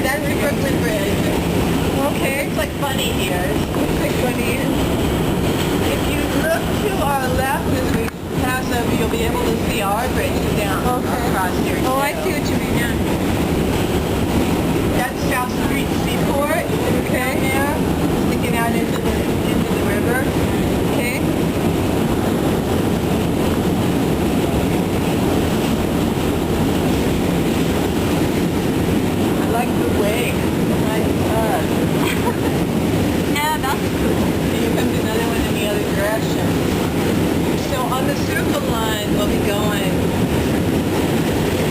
That's the Brooklyn Bridge. Okay. It's like funny here. Looks like funny. If you look to our left as we pass over, you'll be able to see our bridge down across here. Oh, I too. see what you mean, yeah. That's South Street Seaport. Okay. Down there, sticking out into the river. Okay. I like the wake. Nice sun. Yeah, that's cool. Here comes another one in the other direction. So on the circle line, we'll be going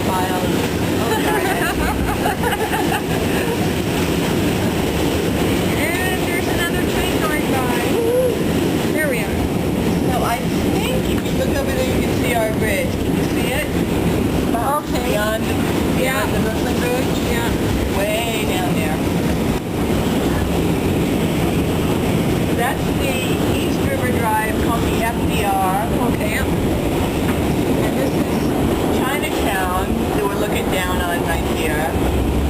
while And there's another train going by. Woo-hoo. There we are. So I think if you look over there, you can see our bridge. Can you see it? Okay. Beyond the Brooklyn Bridge? Yeah. Way down there. That's the East River Drive called the FDR. Okay. And this is Chinatown that we're looking down on right here.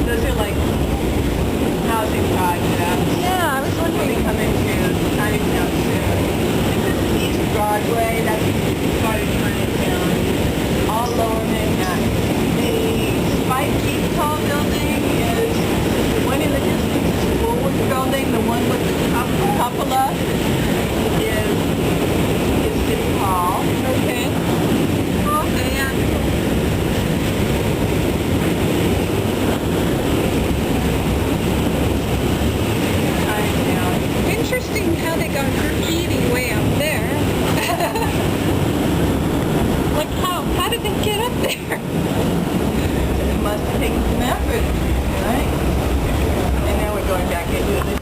Those are like housing projects. Yeah, I was We'll be wondering. coming to Chinatown soon. This is East Broadway. That's part of Chinatown. All lower Manhattan. The Spike Keith Tall building is the one in the distance is the Woolworth building. The one with the cupola is City Hall. Okay. Okay, yeah. Chinatown. Interesting how they got graffiti way up there. Like how did they get up there? It must have taken some effort, right? And now we're going back into it.